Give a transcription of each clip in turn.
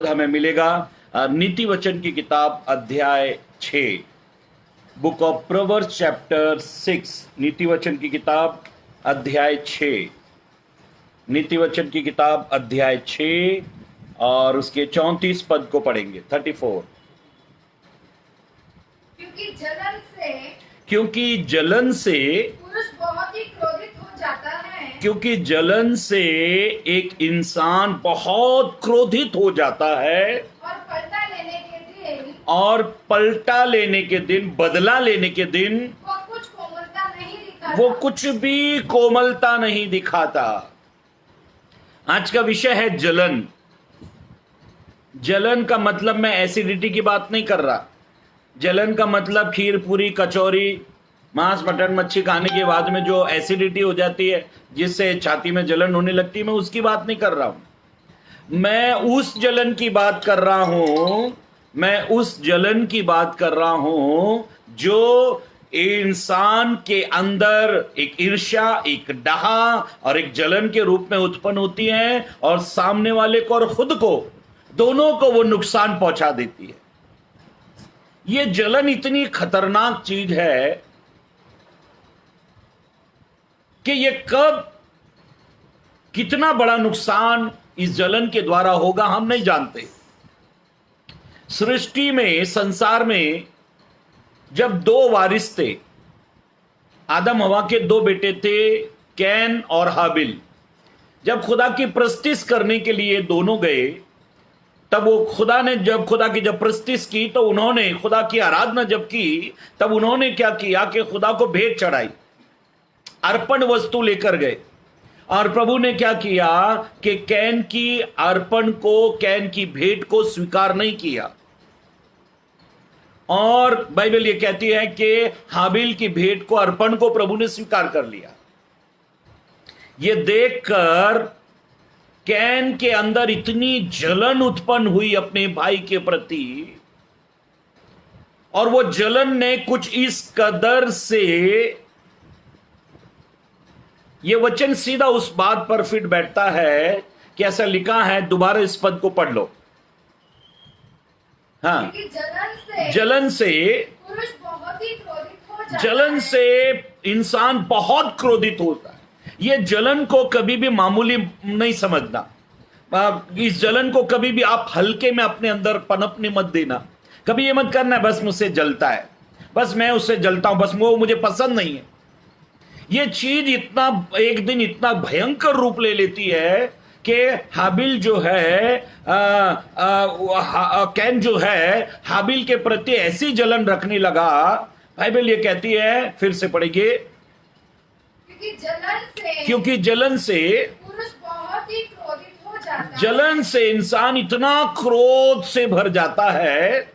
हमें मिलेगा नीति वचन की किताब अध्याय 6, बुक ऑफ प्रोवर्ब्स चैप्टर 6। नीति वचन की किताब अध्याय 6, नीति वचन की किताब अध्याय 6 और उसके 34 पद को पढ़ेंगे। 34। क्योंकि जलन से पुरुष बहुत ही क्रोधित हो जाता है। क्योंकि जलन से एक इंसान बहुत क्रोधित हो जाता है और पलटा लेने के दिन, बदला लेने के दिन वो कुछ भी कोमलता नहीं दिखाता। आज का विषय है जलन। जलन का मतलब मैं एसिडिटी की बात नहीं कर रहा। जलन का मतलब खीर पूरी कचौरी मांस मटन मच्छी खाने के बाद में जो एसिडिटी हो जाती है, जिससे छाती में जलन होने लगती है, मैं उसकी बात नहीं कर रहा हूं। मैं उस जलन की बात कर रहा हूं। मैं उस जलन की बात कर रहा हूं जो इंसान के अंदर एक ईर्ष्या, एक डहा और एक जलन के रूप में उत्पन्न होती है और सामने वाले को और खुद को, दोनों को वो नुकसान पहुंचा देती है। ये जलन इतनी खतरनाक चीज है कि ये कब कितना बड़ा नुकसान इस जलन के द्वारा होगा हम नहीं जानते। सृष्टि में, संसार में जब दो वारिस थे, आदम हवा के दो बेटे थे, कैन और हाबिल। जब खुदा की प्रस्तिस करने के लिए दोनों गए, तब वो खुदा ने जब प्रस्तिस की तो उन्होंने खुदा की आराधना जब की, तब उन्होंने क्या किया कि खुदा को भेंट चढ़ाई, अर्पण वस्तु लेकर गए। और प्रभु ने क्या किया कि कैन की अर्पण को, कैन की भेंट को स्वीकार नहीं किया। और बाइबल ये कहती है कि हाबिल की भेंट को, अर्पण को प्रभु ने स्वीकार कर लिया। ये देखकर कैन के अंदर इतनी जलन उत्पन्न हुई अपने भाई के प्रति, और वो जलन ने कुछ इस कदर से, ये वचन सीधा उस बात पर फिट बैठता है कि ऐसा लिखा है, दोबारा इस पद को पढ़ लो। हाँ, जलन से पुरुष बहुत ही क्रोधित हो जाता जलन है। से इंसान बहुत क्रोधित होता है। ये जलन को कभी भी मामूली नहीं समझना। इस जलन को कभी भी आप हल्के में अपने अंदर पनपने मत देना। कभी ये मत करना बस मुझसे जलता है, बस मैं उससे जलता हूं, बस वो मुझे पसंद नहीं है। ये चीज इतना एक दिन इतना भयंकर रूप ले लेती है कि हाबिल जो है, कैन जो है, हाबिल के प्रति ऐसी जलन रखने लगा। बाइबल ये कहती है, फिर से पढ़िए, क्योंकि जलन से पुरुष बहुत ही क्रोधित हो जाता है। जलन से इंसान इतना क्रोध से भर जाता है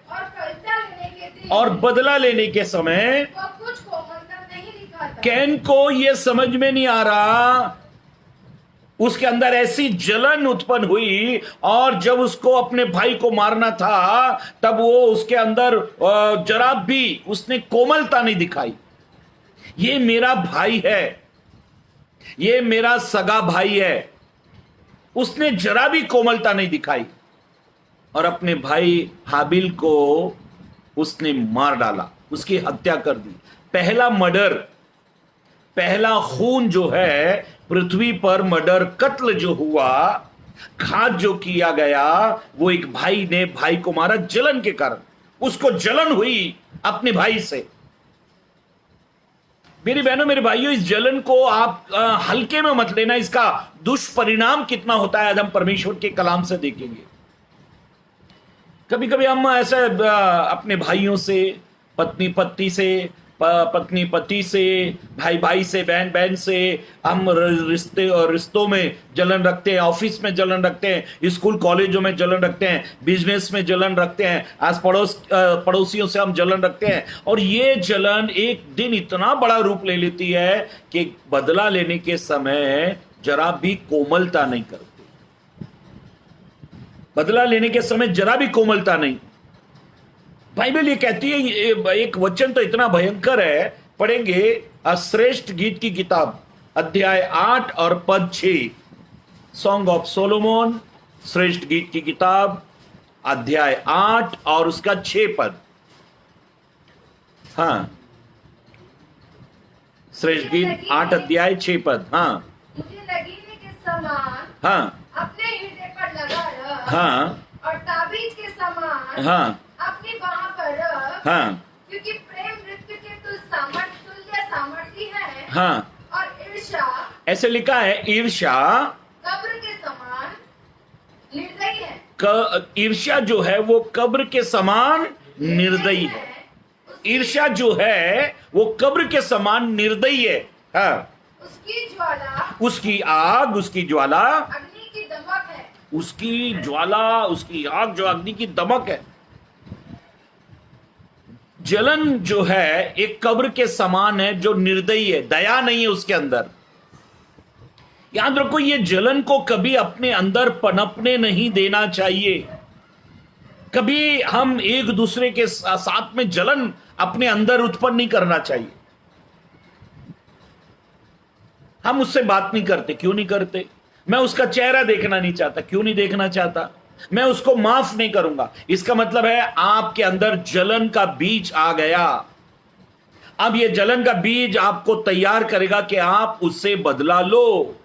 और बदला लेने के समय वह कुछ कोमलता नहीं दिखाता। कैन को यह समझ में नहीं आ रहा। उसके अंदर ऐसी जलन उत्पन्न हुई, और जब उसको अपने भाई को मारना था, तब वो उसके अंदर जरा भी उसने कोमलता नहीं दिखाई। ये मेरा भाई है, ये मेरा सगा भाई है। उसने जरा भी कोमलता नहीं दिखाई और अपने भाई हाबिल को उसने मार डाला, उसकी हत्या कर दी। पहला मर्डर, पहला खून जो है पृथ्वी पर, मर्डर, कत्ल जो हुआ, घात जो किया गया, वो एक भाई ने भाई को मारा जलन के कारण। उसको जलन हुई अपने भाई से। मेरी बहनों, मेरे भाइयों, इस जलन को आप हल्के में मत लेना। इसका दुष्परिणाम कितना होता है आज हम परमेश्वर के कलाम से देखेंगे। कभी कभी हम ऐसे अपने भाइयों से, पत्नी पति से, पत्नी पति से, भाई भाई से, बहन बहन से, हम रिश्तों में जलन रखते हैं, ऑफिस में जलन रखते हैं, स्कूल कॉलेजों में जलन रखते हैं, बिजनेस में जलन रखते हैं, आस पड़ोसियों से हम जलन रखते हैं। और ये जलन एक दिन इतना बड़ा रूप ले लेती है कि बदला लेने के समय जरा भी कोमलता नहीं करती। बदला लेने के समय जरा भी कोमलता नहीं। बाइबल ये कहती है, एक वचन तो इतना भयंकर है, पढ़ेंगे श्रेष्ठ गीत की किताब अध्याय 8 और पद 6। सॉन्ग ऑफ सोलोमन, श्रेष्ठ गीत की किताब अध्याय 8 और उसका 6 पद। हाँ, श्रेष्ठ गीत 8 अध्याय 6 पद। हाँ मुझे लगीने के समान हाँ अपने हृदय पर लगा रख, हाँ और ताबीज के समान हाँ अपनी बाह पर रख, हाँ क्योंकि प्रेम मृत्यु के तुल्य सामर्थी है, हाँ। और ईर्ष्या ऐसे लिखा है, ईर्ष्या कब्र के समान निर्दयी है। ईर्ष्या जो है वो कब्र के समान निर्दयी है। ईर्ष्या जो है वो कब्र के समान निर्दयी है। हाँ, उसकी ज्वाला उसकी आग, उसकी ज्वाला, अग्नि की दमक है। उसकी ज्वाला, उसकी आग जो अग्नि की दमक है। जलन जो है एक कब्र के समान है जो निर्दयी है, दया नहीं है उसके अंदर। याद रखो, ये जलन को कभी अपने अंदर पनपने नहीं देना चाहिए। कभी हम एक दूसरे के साथ में जलन अपने अंदर उत्पन्न नहीं करना चाहिए। हम उससे बात नहीं करते, क्यों नहीं करते? मैं उसका चेहरा देखना नहीं चाहता, क्यों नहीं देखना चाहता? मैं उसको माफ नहीं करूंगा। इसका मतलब है आपके अंदर जलन का बीज आ गया। अब ये जलन का बीज आपको तैयार करेगा कि आप उससे बदला लो।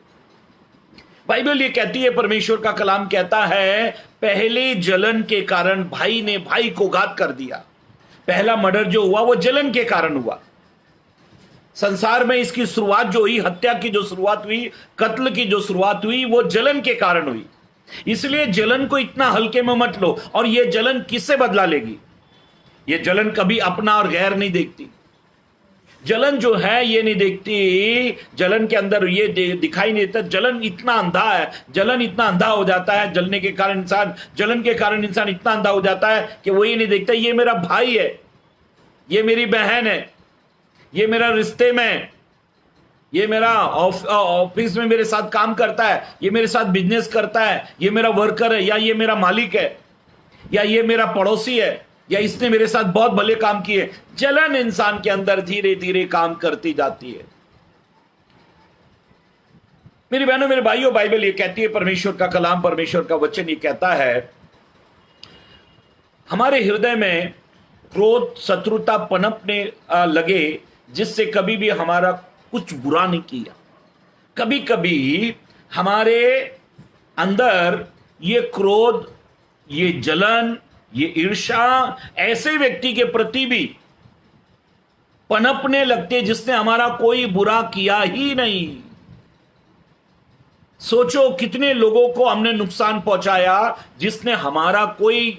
बाइबल ये कहती है, परमेश्वर का कलाम कहता है, पहले जलन के कारण भाई ने भाई को घात कर दिया। पहला मर्डर जो हुआ वो जलन के कारण हुआ। संसार में इसकी शुरुआत जो हुई, हत्या की जो शुरुआत हुई, कत्ल की जो शुरुआत हुई, वो जलन के कारण हुई। इसलिए जलन को इतना हल्के में मत लो। और ये जलन किससे बदला लेगी? ये जलन कभी अपना और गैर नहीं देखती। जलन जो है ये नहीं देखती, जलन के अंदर ये दिखाई नहीं देता। जलन इतना अंधा है, जलन इतना अंधा हो जाता है, जलने के कारण इंसान, जलन के कारण इंसान इतना अंधा हो जाता है कि वो ये नहीं देखता ये मेरा भाई है, ये मेरी बहन है, ये मेरा रिश्ते में, ये मेरा ऑफिस में मेरे साथ काम करता है, ये मेरे साथ बिजनेस करता है, ये मेरा वर्कर है, या ये मेरा मालिक है, या ये मेरा पड़ोसी है, या इसने मेरे साथ बहुत भले काम किए। जलन इंसान के अंदर धीरे धीरे काम करती जाती है। मेरी बहनों, मेरे भाइयों, बाइबल ये कहती है, परमेश्वर का कलाम, परमेश्वर का वचन ये कहता है, हमारे हृदय में क्रोध, शत्रुता पनपने लगे, जिससे कभी भी हमारा कुछ बुरा नहीं किया। कभी कभी हमारे अंदर ये क्रोध, ये जलन, ये ईर्ष्या ऐसे व्यक्ति के प्रति भी पनपने लगते जिसने हमारा कोई बुरा किया ही नहीं। सोचो कितने लोगों को हमने नुकसान पहुंचाया जिसने हमारा कोई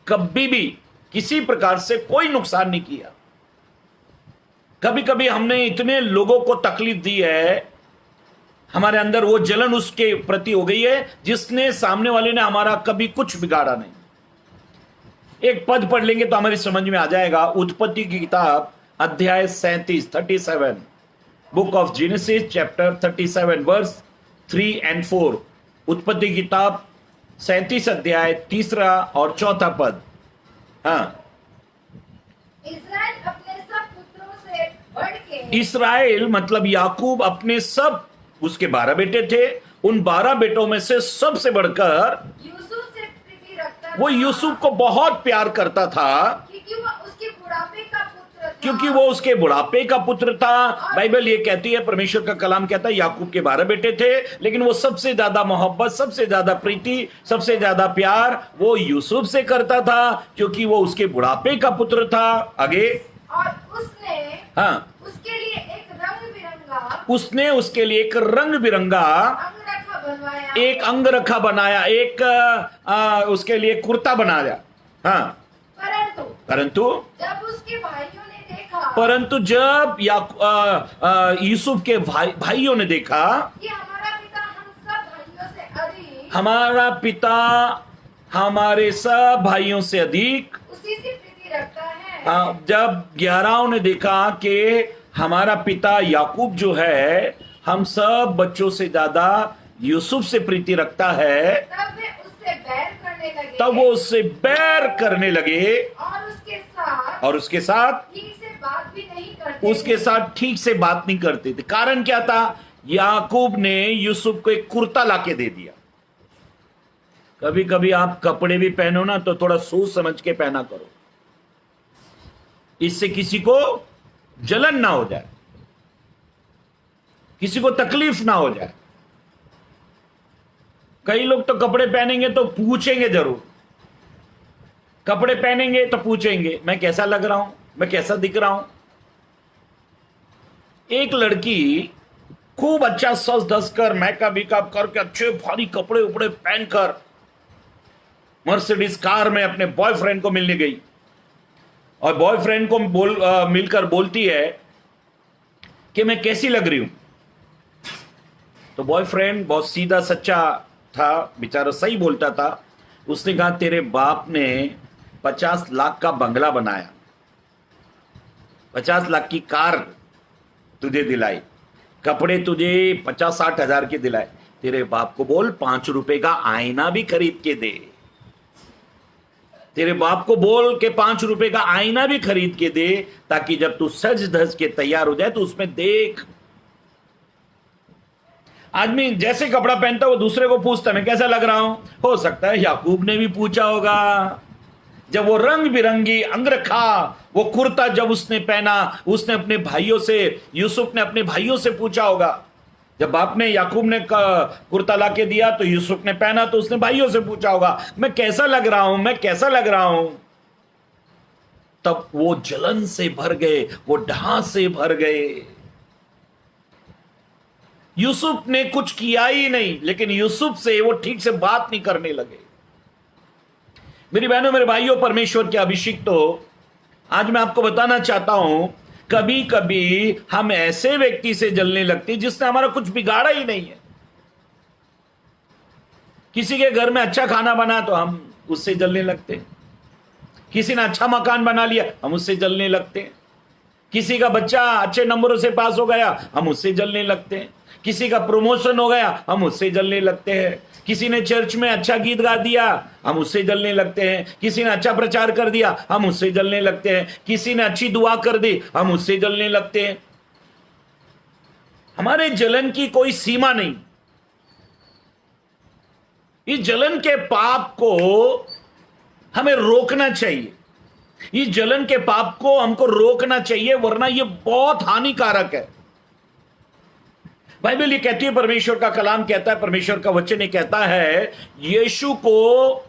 कभी भी किसी प्रकार से कोई नुकसान नहीं किया। कभी कभी हमने इतने लोगों को तकलीफ दी है, हमारे अंदर वो जलन उसके प्रति हो गई है जिसने, सामने वाले ने हमारा कभी कुछ बिगाड़ा नहीं। एक पद पढ़ लेंगे तो हमारी समझ में आ जाएगा। उत्पत्ति की किताब अध्याय 37 book of Genesis chapter 37 verse 3 and 4। उत्पत्ति की किताब 37 अध्याय 3 और 4 पद। हाँ, इस्राएल अपने सब पुत्रों से बढ़ के, इस्राएल मतलब याकूब अपने सब, उसके 12 बेटे थे, उन 12 बेटों में से सबसे बढ़कर यूसुफ से प्रीति रखता वो था, यूसुफ को बहुत प्यार करता था, क्योंकि वो उसके बुढ़ापे का पुत्र था। क्योंकि वो उसके बुढ़ापे का पुत्र था। बाइबल ये कहती है, परमेश्वर का कलाम कहता है, याकूब के 12 बेटे थे, लेकिन वो सबसे ज्यादा मोहब्बत, सबसे ज्यादा प्रीति, सबसे ज्यादा प्यार वो यूसुफ से करता था, क्योंकि वो उसके बुढ़ापे का पुत्र था। आगे, और उसने हाँ, उसके लिए एक रंग बिरंगा उसने उसके लिए एक रंग बिरंगा अंगरखा बनवाया, एक अंगरखा बनाया, एक उसके लिए कुर्ता बनाया। हाँ, परंतु जब उसके भाइयों ने देखा, परंतु जब यूसुफ के भाइयों ने देखा कि हमारा पिता हम सब भाइयों से अधिक, हमारा पिता हमारे सब भाइयों से अधिक, उसी से प्रीति रखता है, जब 11 ने देखा कि हमारा पिता याकूब जो है हम सब बच्चों से ज्यादा यूसुफ से प्रीति रखता है, तब वे उससे बैर करने लगे, तब वो उससे बैर करने लगे और उसके साथ ठीक से बात भी नहीं करते, उसके साथ ठीक से बात नहीं करते थे। कारण क्या था? याकूब ने यूसुफ को एक कुर्ता लाके दे दिया। कभी कभी आप कपड़े भी पहनो ना तो थोड़ा सोच समझ के पहना करो, इससे किसी को जलन ना हो जाए, किसी को तकलीफ ना हो जाए। कई लोग तो कपड़े पहनेंगे तो पूछेंगे जरूर, कपड़े पहनेंगे तो पूछेंगे मैं कैसा लग रहा हूं, मैं कैसा दिख रहा हूं। एक लड़की खूब अच्छा सज धस कर मेकअप विकअप करके अच्छे भारी कपड़े उपड़े पहनकर मर्सिडीज कार में अपने बॉयफ्रेंड को मिलने गई, और बॉयफ्रेंड को मिलकर बोलती है कि मैं कैसी लग रही हूं। तो बॉयफ्रेंड बहुत सीधा सच्चा था, बेचारा सही बोलता था। उसने कहा तेरे बाप ने 50 लाख का बंगला बनाया, 50 लाख की कार तुझे दिलाई, कपड़े तुझे 50-60 हजार के दिलाए, तेरे बाप को बोल 5 रुपए का आईना भी खरीद के दे, तेरे बाप को बोल के 5 रुपए का आईना भी खरीद के दे, ताकि जब तू सज धज के तैयार हो जाए तो उसमें देख। आदमी जैसे कपड़ा पहनता है वो दूसरे को पूछता मैं कैसा लग रहा हूं। हो सकता है याकूब ने भी पूछा होगा, जब वो रंग बिरंगी अंगरखा वो कुर्ता जब उसने पहना, उसने अपने भाइयों से, यूसुफ ने अपने भाइयों से पूछा होगा। जब बाप ने याकूब ने कुर्ता लाके दिया तो यूसुफ ने पहना तो उसने भाइयों से पूछा होगा मैं कैसा लग रहा हूं, मैं कैसा लग रहा हूं। तब वो जलन से भर गए, वो ढां से भर गए। यूसुफ ने कुछ किया ही नहीं, लेकिन यूसुफ से वो ठीक से बात नहीं करने लगे। मेरी बहनों मेरे भाइयों, परमेश्वर के अभिषिक्त हो, आज मैं आपको बताना चाहता हूं, कभी कभी हम ऐसे व्यक्ति से जलने लगते हैं जिसने हमारा कुछ बिगाड़ा ही नहीं है। किसी के घर में अच्छा खाना बना तो हम उससे जलने लगते हैं, किसी ने अच्छा मकान बना लिया हम उससे जलने लगते हैं, किसी का बच्चा अच्छे नंबरों से पास हो गया हम उससे जलने लगते हैं, किसी का प्रमोशन हो गया हम उससे जलने लगते हैं, किसी ने चर्च में अच्छा गीत गा दिया हम उससे जलने लगते हैं, किसी ने अच्छा प्रचार कर दिया हम उससे जलने लगते हैं, किसी ने अच्छी दुआ कर दी हम उससे जलने लगते हैं। हमारे जलन की कोई सीमा नहीं। इस जलन के पाप को हमें रोकना चाहिए, इस जलन के पाप को हमको रोकना चाहिए, वरना यह बहुत हानिकारक है। बाइबल ये कहती है, परमेश्वर का कलाम कहता है, परमेश्वर का वचन ये कहता है, यीशु को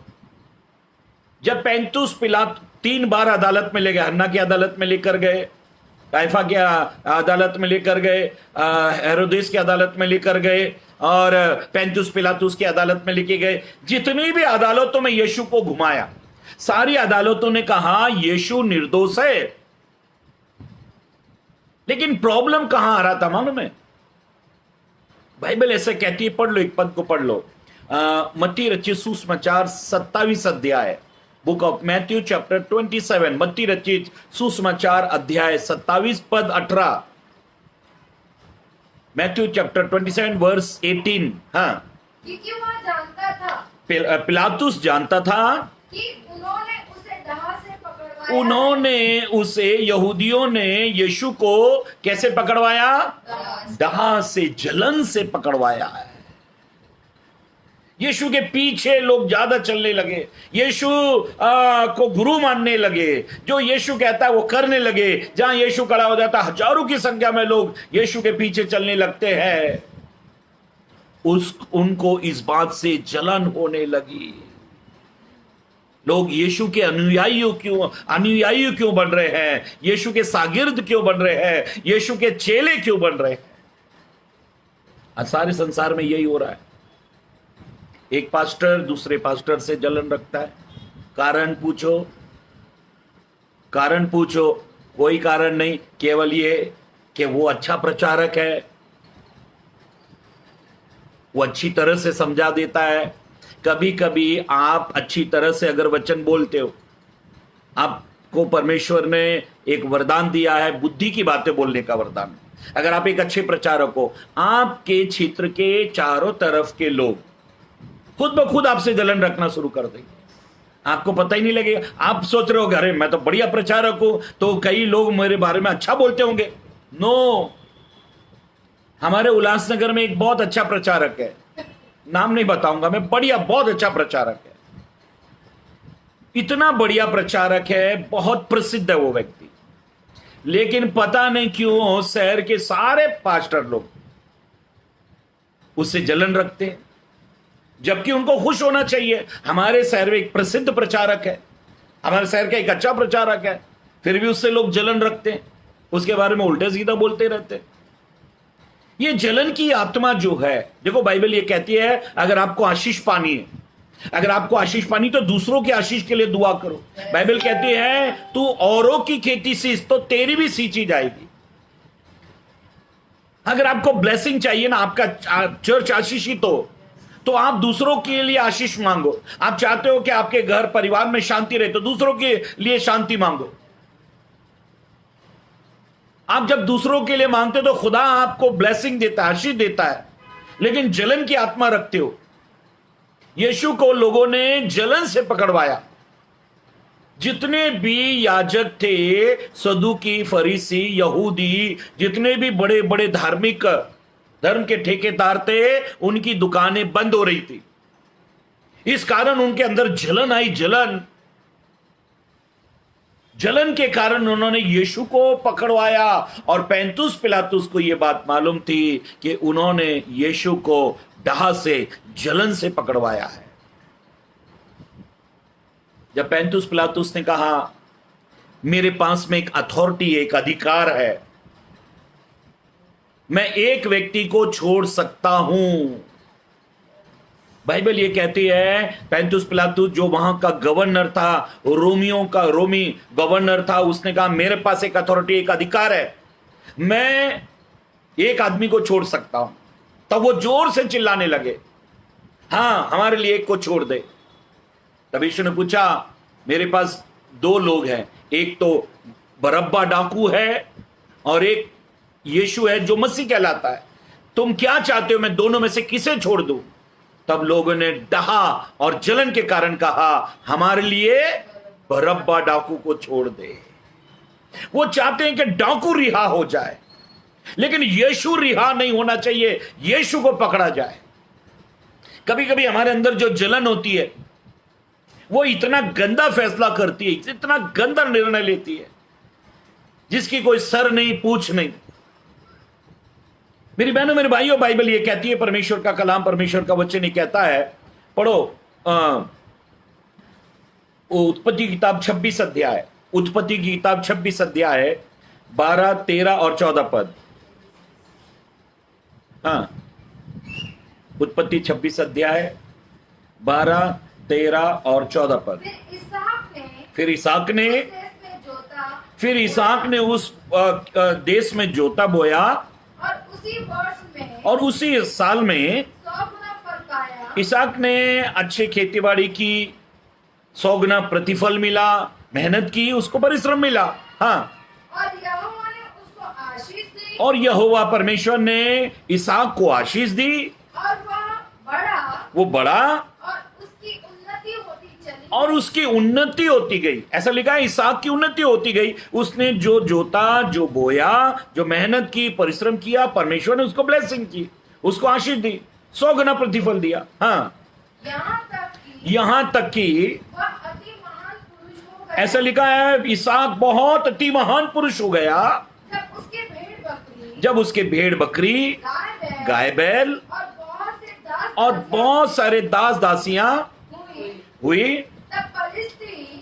जब 35 पिलातुस 3 बार अदालत में ले गए, हन्ना की अदालत में लेकर गए, काइफा की अदालत में लेकर गए, हेरोदेस की अदालत में लेकर गए, और 35 पिलातुस की अदालत में लेके गए। जितनी भी अदालतों में यीशु को घुमाया, सारी अदालतों ने कहा यीशु निर्दोष है। लेकिन प्रॉब्लम कहां आ रहा था मालूम है? बाइबल ऐसे कहती है, पढ़ लो, एक पद को पढ़ लो, मत्ती रचित सुसमाचार 27 अध्याय, बुक ऑफ मैथ्यू चैप्टर 27, मत्ती रचित सुसमाचार अध्याय 27 पद 18, मैथ्यू चैप्टर 27 वर्स 18। हाँ, क्योंकि वह जानता था, पिलातुस जानता था कि उन्होंने उसे यहूदियों ने यीशु को कैसे पकड़वाया? डहा से, जलन से पकड़वाया है। यीशु के पीछे लोग ज्यादा चलने लगे, यीशु को गुरु मानने लगे, जो यीशु कहता है वो करने लगे। जहां यीशु खड़ा हो जाता हजारों की संख्या में लोग यीशु के पीछे चलने लगते हैं। उनको इस बात से जलन होने लगी, लोग यीशु के अनुयायी क्यों बन रहे हैं, यीशु के शागिर्द क्यों बन रहे हैं, यीशु के चेले क्यों बन रहे हैं। आज सारे संसार में यही हो रहा है। एक पास्टर दूसरे पास्टर से जलन रखता है। कारण पूछो, कोई कारण नहीं, केवल ये कि वो अच्छा प्रचारक है, वो अच्छी तरह से समझा देता है। कभी कभी आप अच्छी तरह से अगर वचन बोलते हो, आपको परमेश्वर ने एक वरदान दिया है, बुद्धि की बातें बोलने का वरदान। अगर आप एक अच्छे प्रचारक हो, आपके क्षेत्र के चारों तरफ के लोग खुद ब खुद आपसे जलन रखना शुरू कर देंगे, आपको पता ही नहीं लगेगा। आप सोच रहे हो अरे मैं तो बढ़िया प्रचारक हूं, तो कई लोग मेरे बारे में अच्छा बोलते होंगे। नो, हमारे उल्लासनगर में एक बहुत अच्छा प्रचारक है, नाम नहीं बताऊंगा मैं, बढ़िया, बहुत अच्छा प्रचारक है, इतना बढ़िया प्रचारक है, बहुत प्रसिद्ध है वो व्यक्ति। लेकिन पता नहीं क्यों शहर के सारे पास्टर लोग उससे जलन रखते हैं, जबकि उनको खुश होना चाहिए। हमारे शहर में एक प्रसिद्ध प्रचारक है, हमारे शहर का एक अच्छा प्रचारक है, फिर भी उससे लोग जलन रखते हैं, उसके बारे में उल्टे सीधा बोलते रहते हैं। ये जलन की आत्मा जो है, देखो बाइबल ये कहती है अगर आपको आशीष पानी है, अगर आपको आशीष पानी तो दूसरों की आशीष के लिए दुआ करो। बाइबल कहती है तू औरों की खेती सींच तो तेरी भी सींची जाएगी। अगर आपको ब्लेसिंग चाहिए ना, आपका चर्च आशीषित हो, तो आप दूसरों के लिए आशीष मांगो। आप चाहते हो कि आपके घर परिवार में शांति रहे, तो दूसरों के लिए शांति मांगो। आप जब दूसरों के लिए मांगते हो तो खुदा आपको ब्लेसिंग देता है, आशीष देता है। लेकिन जलन की आत्मा रखते हो। यीशु को लोगों ने जलन से पकड़वाया। जितने भी याजक थे, सदूकी, फरीसी, यहूदी, जितने भी बड़े बड़े धार्मिक धर्म के ठेकेदार थे, उनकी दुकानें बंद हो रही थी। इस कारण उनके अंदर जलन आई। जलन के कारण उन्होंने यीशु को पकड़वाया। और पैंतुस पिलातुस को यह बात मालूम थी कि उन्होंने यीशु को डाह से, जलन से पकड़वाया है। जब पैंतुस पिलातुस ने कहा मेरे पास में एक अथॉरिटी, एक अधिकार है, मैं एक व्यक्ति को छोड़ सकता हूं। बाइबल ये कहती है पैंतुस पिलातुस जो वहां का गवर्नर था, रोमी गवर्नर था, उसने कहा मेरे पास एक अथॉरिटी, एक अधिकार है, मैं एक आदमी को छोड़ सकता हूं। तब वो जोर से चिल्लाने लगे, हां हमारे लिए एक को छोड़ दे। तब यीशु ने पूछा मेरे पास दो लोग हैं, एक तो बरअब्बा डाकू है और एक यीशु है जो मसीह कहलाता है, तुम क्या चाहते हो, मैं दोनों में से किसे छोड़ दूं? तब लोगों ने डहा और जलन के कारण कहा हमारे लिए बरअब्बा डाकू को छोड़ दे। वो चाहते हैं कि डाकू रिहा हो जाए, लेकिन यीशु रिहा नहीं होना चाहिए, यीशु को पकड़ा जाए। कभी कभी हमारे अंदर जो जलन होती है वो इतना गंदा फैसला करती है, इतना गंदा निर्णय लेती है जिसकी कोई सर नहीं, पूछ नहीं। मेरी बहनों, मेरे भाइयों, बाइबल ये कहती है, परमेश्वर का कलाम, परमेश्वर का वचन ही कहता है, पढ़ो उत्पत्ति की किताब 26 अध्याय, उत्पत्ति की किताब 26 अध्याय 12, 13 और 14 पद। हाँ, उत्पत्ति 26 अध्याय 12, 13 और 14 पद। फिर इसहाक ने उस देश में जोता बोया और उसी साल में 100 गुना फल पाया। इसहाक ने अच्छी खेतीबाड़ी की, 100 गुना प्रतिफल मिला, मेहनत की, उसको परिश्रम मिला। हाँ, और यहोवा परमेश्वर ने इसहाक को आशीष दी और वो बड़ा और उसकी उन्नति होती चली। गई। ऐसा लिखा है इसहाक की उन्नति होती गई। उसने जो जोता, जो बोया, जो मेहनत की, परिश्रम किया, परमेश्वर ने उसको ब्लेसिंग की, उसको आशीष दी, 100 गुना प्रतिफल दिया। हाँ, यहां तक कि वह अति महान पुरुष हो गया। ऐसा लिखा है इसहाक बहुत अति महान पुरुष हो गया जब उसके भेड़ बकरी, गाय बैल और बहुत सारे दास दासियां हुई।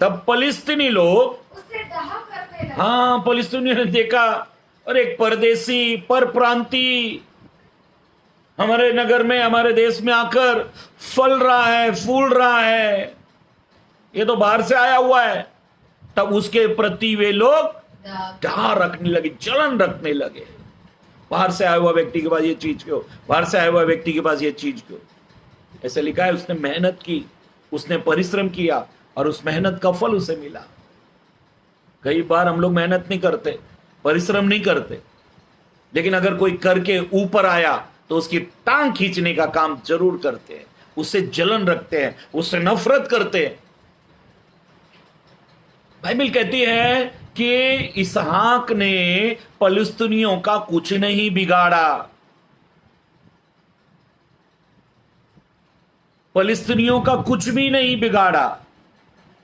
तब फलिस्तीनी लोग उससे डाह करने लगे। हाँ, फलिस्तीनियों ने देखा और एक परदेसी, परप्रांति हमारे नगर में, हमारे देश में आकर फल रहा है, फूल रहा है, ये तो बाहर से आया हुआ है। तब उसके प्रति वे लोग डाह रखने लगे, जलन रखने लगे। बाहर से आया हुआ व्यक्ति के पास ये चीज क्यों, बाहर से आया हुआ व्यक्ति के पास ये चीज क्यों? ऐसे लिखा है उसने मेहनत की, उसने परिश्रम किया और उस मेहनत का फल उसे मिला। कई बार हम लोग मेहनत नहीं करते, परिश्रम नहीं करते, लेकिन अगर कोई करके ऊपर आया तो उसकी टांग खींचने का काम जरूर करते हैं, उससे जलन रखते हैं, उससे नफरत करते हैं। बाइबल कहती है कि इसहाक ने फलिस्तीनियों का कुछ नहीं बिगाड़ा। फलिस्तीनियों का कुछ भी नहीं बिगाड़ा,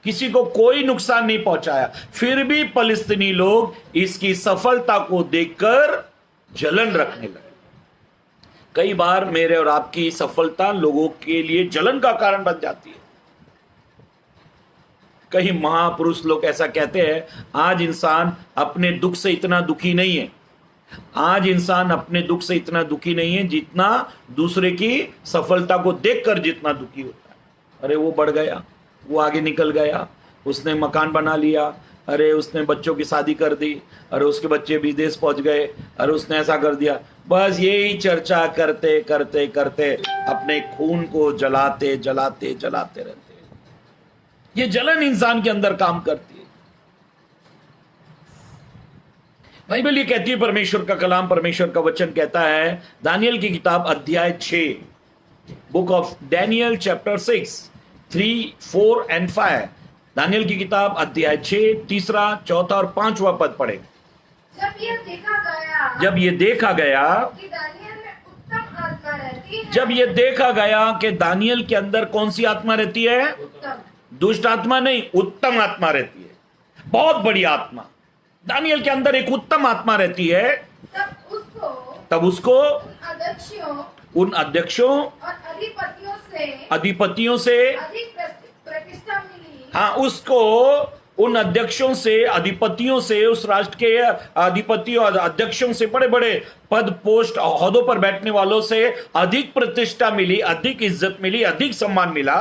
किसी को कोई नुकसान नहीं पहुंचाया, फिर भी फलिस्तीनी लोग इसकी सफलता को देखकर जलन रखने लगे। कई बार मेरे और आपकी सफलता लोगों के लिए जलन का कारण बन जाती है। कई महापुरुष लोग ऐसा कहते हैं, आज इंसान अपने दुख से इतना दुखी नहीं है, आज इंसान अपने दुख से इतना दुखी नहीं है जितना दूसरे की सफलता को देखकर जितना दुखी होता है। अरे वो बढ़ गया, वो आगे निकल गया, उसने मकान बना लिया, अरे उसने बच्चों की शादी कर दी, अरे उसके बच्चे विदेश पहुंच गए, अरे उसने ऐसा कर दिया। बस यही चर्चा करते करते करते अपने खून को जलाते जलाते जलाते रहते। ये जलन इंसान के अंदर काम करती है। बाइबल ये कहती है, परमेश्वर का कलाम, परमेश्वर का वचन कहता है, दानियल की किताब अध्याय 6, book of Daniel chapter 6, 3, 4 and 5। दानियल की किताब अध्याय 6, 3, 4 और 5वां पद पढ़े। जब ये देखा गया जब ये देखा गया कि दानियल में उत्तम आत्मा रहती है, जब ये देखा गया कि दानियल के अंदर कौन सी आत्मा रहती है? उत्तम, दुष्ट आत्मा नहीं, उत्तम आत्मा रहती है, बहुत बड़ी आत्मा। दानियल के अंदर एक उत्तम आत्मा रहती है। तब उसको उन अध्यक्षों और अधिपतियों से अधिक प्रतिष्ठा मिली। हाँ, उसको उन अध्यक्षों से, अधिपतियों से, उस राष्ट्र के अधिपतियों और अध्यक्षों से, बड़े बड़े पद पोस्ट ओहदों पर बैठने वालों से अधिक प्रतिष्ठा मिली, अधिक इज्जत मिली, अधिक सम्मान मिला।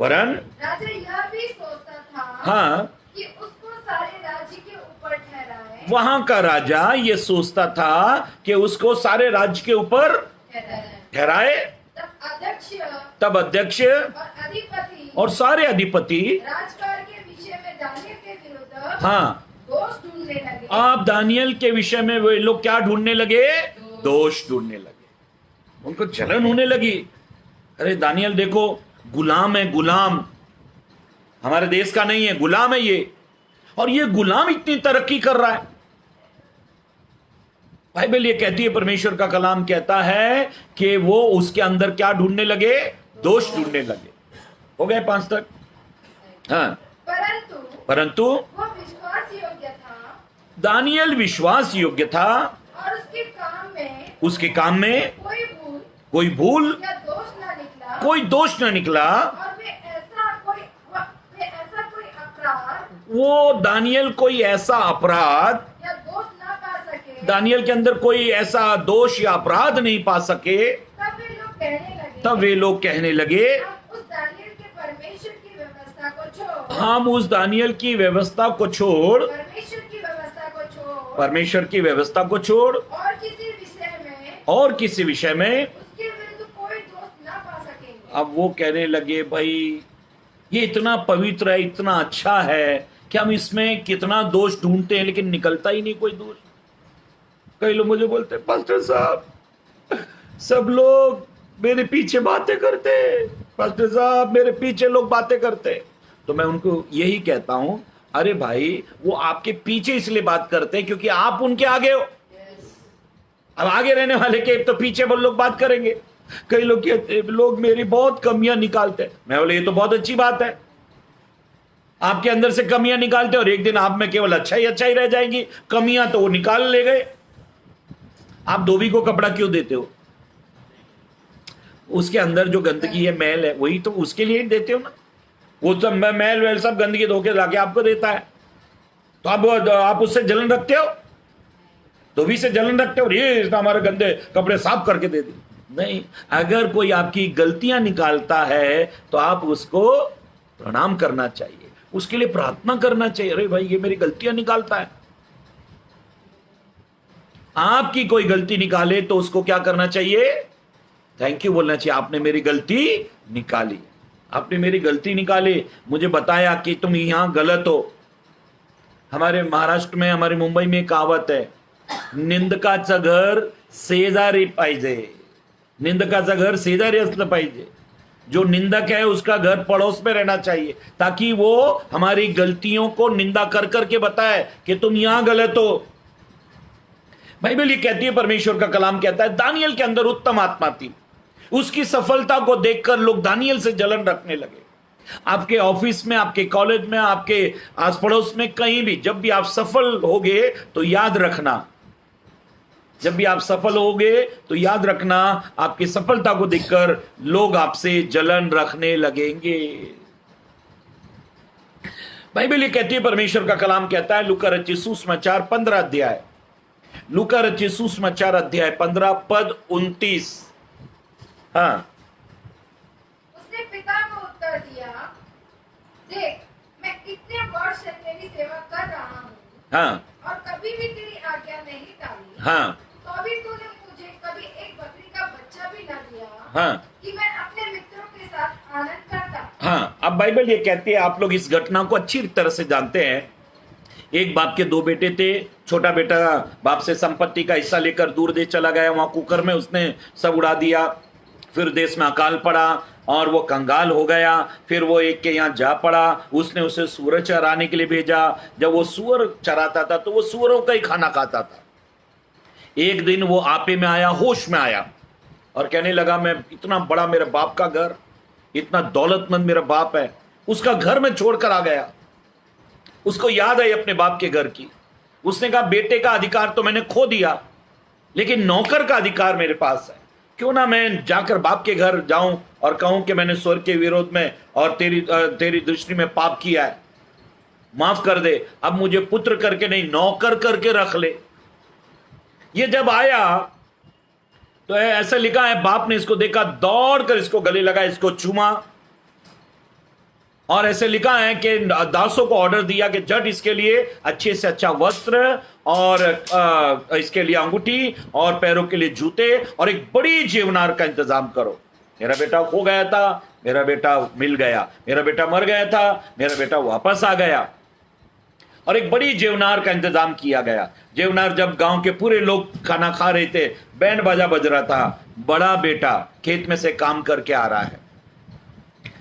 वरन राजा यह भी सोचता था हाँ कि उसको सारे राज्य के ऊपर ठहराए। वहां का राजा ये सोचता था कि उसको सारे राज्य के ऊपर ठहराए। तब अध्यक्ष और सारे अधिपति राजकार्य के विषय में दानियल के विरुद्ध हाँ दोष ढूंढने लगे। आप दानियल के विषय में वे लोग क्या ढूंढने लगे? दोष ढूंढने लगे। उनको जलन होने लगी। अरे दानियल देखो, गुलाम है, गुलाम हमारे देश का नहीं है, गुलाम है ये, और ये गुलाम इतनी तरक्की कर रहा है। बाइबल ये कहती है, परमेश्वर का कलाम कहता है कि वो उसके अंदर क्या ढूंढने लगे? दोष ढूंढने लगे। हो गए 5 तक? हाँ। परंतु वो विश्वास योग्य था, दानियल विश्वास योग्य था, और उसके काम में कोई भूल या दोष कोई दोष न निकला। और वे ऐसा कोई अपराध, वो दानियल कोई ऐसा अपराध या दोष ना पा सके, दानियल के अंदर कोई ऐसा दोष या अपराध नहीं पा सके। तब वे लोग कहने लगे हम उस दानियल की व्यवस्था को छोड़ परमेश्वर की व्यवस्था को छोड़ और किसी विषय में उसके विरुद्ध कोई दोष ना पा सकेंगे। अब वो कहने लगे, भाई ये इतना पवित्र है, इतना अच्छा है कि हम इसमें कितना दोष ढूंढते हैं लेकिन निकलता ही नहीं कोई दोष। कई लोग मुझे बोलते हैं, पास्टर साहब सब लोग मेरे पीछे बातें करते, पास्टर साहब मेरे पीछे लोग बातें करते। तो मैं उनको यही कहता हूं, अरे भाई वो आपके पीछे इसलिए बात करते हैं क्योंकि आप उनके आगे हो। अब आगे रहने वाले के तो पीछे वो लोग बात करेंगे। कई लोग कहते, लोग मेरी बहुत कमियां निकालते हैं। मैं बोले ये तो बहुत अच्छी बात है, आपके अंदर से कमियां निकालते और एक दिन आप में केवल अच्छा ही रह जाएंगी। कमियां तो वो निकाल ले गए। आप धोबी को कपड़ा क्यों देते हो? उसके अंदर जो गंदगी है, मैल है, वही तो उसके लिए देते हो ना। वो सब मैल वैल सब गंदगी धोके लाके आपको देता है, तो आप उससे जलन रखते हो? धोबी से जलन रखते हो, ये हमारे गंदे कपड़े साफ करके दे दिए? नहीं। अगर कोई आपकी गलतियां निकालता है तो आप उसको प्रणाम करना चाहिए, उसके लिए प्रार्थना करना चाहिए। अरे भाई ये मेरी गलतियां निकालता है। आपकी कोई गलती निकाले तो उसको क्या करना चाहिए? थैंक यू बोलना चाहिए, आपने मेरी गलती निकाली, आपने मेरी गलती निकाली, मुझे बताया कि तुम यहां गलत हो। हमारे महाराष्ट्र में, हमारे मुंबई में कहावत है, निंदकाचं घर शेजारी पाहिजे, निंदकाचं घर शेजारी असलं पाहिजे। जो निंदक है उसका घर पड़ोस में रहना चाहिए, ताकि वो हमारी गलतियों को निंदा कर करके बताए कि तुम यहां गलत हो। बाइबल ये कहती है, परमेश्वर का कलाम कहता है, दानियल के अंदर उत्तम आत्मा थी। उसकी सफलता को देखकर लोग दानियल से जलन रखने लगे। आपके ऑफिस में, आपके कॉलेज में, आपके आस पड़ोस में, कहीं भी जब भी आप सफल होगे तो याद रखना, जब भी आप सफल होगे तो याद रखना, आपकी सफलता को देखकर लोग आपसे जलन रखने लगेंगे। बाइबल ये कहती है, परमेश्वर का कलाम कहता है, लूका रचित सुसमाचार 15 अध्याय, लूका रचित सुसमाचार अध्याय 15 पद 29। हाँ, उसने पिता को उत्तर दिया, देख मैं इतने वर्ष से तेरी सेवा कर रहा हूँ, हाँ, और कभी भी तेरी आज्ञा नहीं टाली, हाँ, तो भी तूने मुझे कभी एक बकरी का बच्चा भी न दिया, हाँ, कि मैं अपने मित्रों के साथ आनंद करता। हाँ। अब बाइबल ये कहती है, आप लोग इस घटना को अच्छी तरह से जानते हैं। एक बाप के दो बेटे थे। छोटा बेटा बाप से संपत्ति का हिस्सा लेकर दूर देश चला गया, वहां कुकर में उसने सब उड़ा दिया। फिर देश में अकाल पड़ा और वो कंगाल हो गया। फिर वो एक के यहाँ जा पड़ा, उसने उसे सूअर चराने के लिए भेजा। जब वो सूअर चराता था तो वो सूअरों का ही खाना खाता था। एक दिन वो आपे में आया, होश में आया और कहने लगा, मैं इतना बड़ा मेरे बाप का घर, इतना दौलतमंद मेरा बाप है, उसका घर में छोड़कर आ गया। उसको याद आई अपने बाप के घर की। उसने कहा, बेटे का अधिकार तो मैंने खो दिया, लेकिन नौकर का अधिकार मेरे पास है। क्यों ना मैं जाकर बाप के घर जाऊं और कहूं कि मैंने स्वर्ग के विरोध में और तेरी दृष्टि में पाप किया है, माफ कर दे, अब मुझे पुत्र करके नहीं नौकर करके रख ले। ये जब आया तो ऐसा लिखा है, बाप ने इसको देखा, दौड़कर इसको गले लगा, इसको चूमा, और ऐसे लिखा है कि दासों को ऑर्डर दिया कि झट इसके लिए अच्छे से अच्छा वस्त्र और इसके लिए अंगूठी और पैरों के लिए जूते और एक बड़ी जेवनार का इंतजाम करो। मेरा बेटा खो गया था, मेरा बेटा मिल गया, मेरा बेटा मर गया था, मेरा बेटा वापस आ गया, और एक बड़ी जेवनार का इंतजाम किया गया। जेवनार जब गांव के पूरे लोग खाना खा रहे थे, बैंड बाजा बज रहा था, बड़ा बेटा खेत में से काम करके आ रहा है।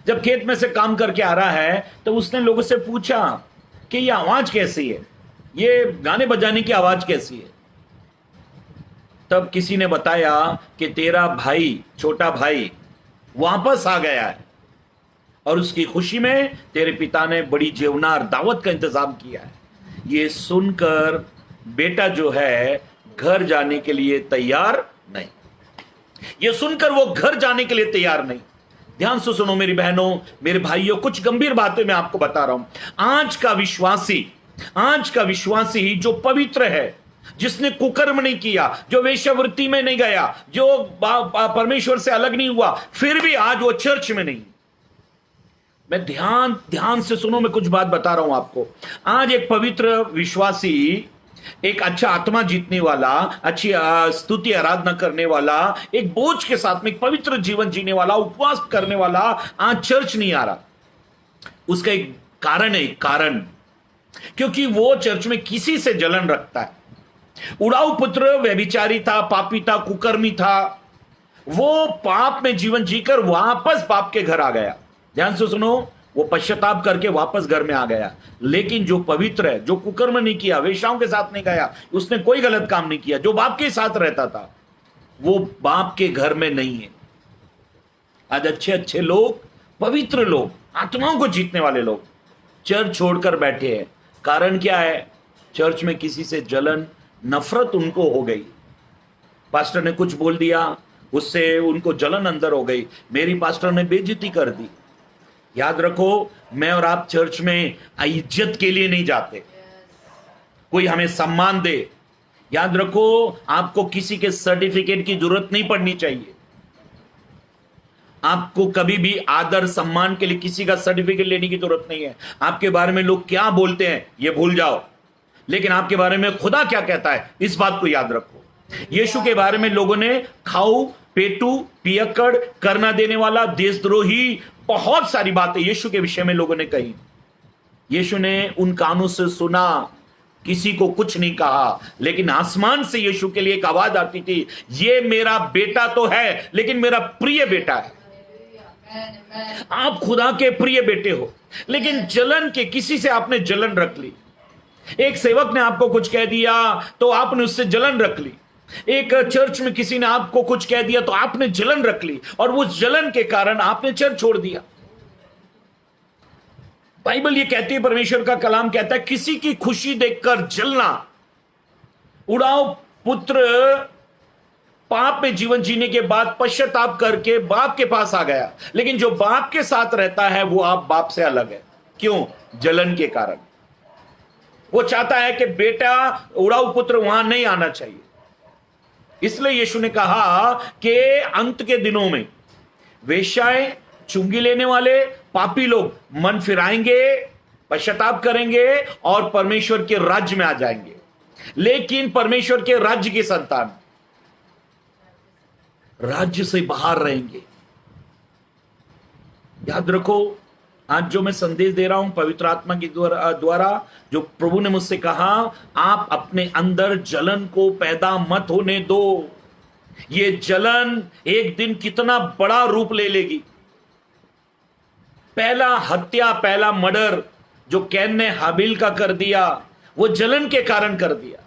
जब खेत में से काम करके आ रहा है तो उसने लोगों से पूछा कि ये आवाज कैसी है, ये गाने बजाने की आवाज कैसी है। तब किसी ने बताया कि तेरा भाई, छोटा भाई वापस आ गया है और उसकी खुशी में तेरे पिता ने बड़ी जेवनार दावत का इंतजाम किया है। ये सुनकर बेटा जो है घर जाने के लिए तैयार नहीं। ये सुनकर वो घर जाने के लिए तैयार नहीं। ध्यान से सुनो मेरी बहनों, मेरे भाइयों, कुछ गंभीर बातें मैं आपको बता रहा हूं। आज का विश्वासी जो पवित्र है, जिसने कुकर्म नहीं किया, जो वेश्यावृत्ति में नहीं गया, जो परमेश्वर से अलग नहीं हुआ, फिर भी आज वो चर्च में नहीं। मैं ध्यान से सुनो, मैं कुछ बात बता रहा हूं आपको। आज एक पवित्र विश्वासी, एक अच्छा आत्मा जीतने वाला, अच्छी स्तुति आराधना करने वाला, एक बोझ के साथ में एक पवित्र जीवन जीने वाला, उपवास करने वाला आज चर्च नहीं आ रहा। उसका एक कारण है, कारण क्योंकि वो चर्च में किसी से जलन रखता है। उड़ाऊ पुत्र व्यभिचारी था, पापी था, कुकर्मी था। वो पाप में जीवन जीकर वापस पाप के घर आ गया। ध्यान से सुनो, वो पश्चाताप करके वापस घर में आ गया। लेकिन जो पवित्र है, जो कुकर्म नहीं किया, वेश्याओं के साथ नहीं गया, उसने कोई गलत काम नहीं किया, जो बाप के साथ रहता था, वो बाप के घर में नहीं है। आज अच्छे लोग, पवित्र लोग, आत्माओं को जीतने वाले लोग चर्च छोड़कर बैठे हैं। कारण क्या है? चर्च में किसी से जलन, नफरत उनको हो गई। पास्टर ने कुछ बोल दिया, उससे उनको जलन अंदर हो गई। मेरी पास्टर ने बेइज्जती कर दी। याद रखो, मैं और आप चर्च में इज्जत के लिए नहीं जाते, कोई हमें सम्मान दे। याद रखो, आपको किसी के सर्टिफिकेट की जरूरत नहीं पड़नी चाहिए। आपको कभी भी आदर सम्मान के लिए किसी का सर्टिफिकेट लेने की जरूरत नहीं है। आपके बारे में लोग क्या बोलते हैं ये भूल जाओ, लेकिन आपके बारे में खुदा क्या कहता है इस बात को याद रखो। यीशु के बारे में लोगों ने खाऊ, पेटू, पियक्कड़, करना देने वाला, देशद्रोही, बहुत सारी बातें यीशु के विषय में लोगों ने कही। यीशु ने उन कानों से सुना, किसी को कुछ नहीं कहा, लेकिन आसमान से यीशु के लिए एक आवाज आती थी, ये मेरा बेटा तो है, लेकिन मेरा प्रिय बेटा है। आप खुदा के प्रिय बेटे हो, लेकिन जलन के, किसी से आपने जलन रख ली। एक सेवक ने आपको कुछ कह दिया तो आपने उससे जलन रख ली। एक चर्च में किसी ने आपको कुछ कह दिया तो आपने जलन रख ली और उस जलन के कारण आपने चर्च छोड़ दिया। बाइबल ये कहती है, परमेश्वर का कलाम कहता है, किसी की खुशी देखकर जलना। उड़ाव पुत्र पाप में जीवन जीने के बाद पश्चाताप करके बाप के पास आ गया, लेकिन जो बाप के साथ रहता है वो आप बाप से अलग है। क्यों? जलन के कारण। वो चाहता है कि बेटा उड़ाऊ पुत्र वहां नहीं आना चाहिए। इसलिए यीशु ने कहा कि अंत के दिनों में वेश्याएं, चुंगी लेने वाले, पापी लोग मन फिराएंगे, पश्चाताप करेंगे और परमेश्वर के राज्य में आ जाएंगे। लेकिन परमेश्वर के राज्य की संतान राज्य से बाहर रहेंगे। याद रखो, आज जो मैं संदेश दे रहा हूं पवित्र आत्मा के द्वारा जो प्रभु ने मुझसे कहा, आप अपने अंदर जलन को पैदा मत होने दो। ये जलन एक दिन कितना बड़ा रूप ले लेगी। पहला हत्या, पहला मर्डर जो कैन ने हाबिल का कर दिया, वो जलन के कारण कर दिया।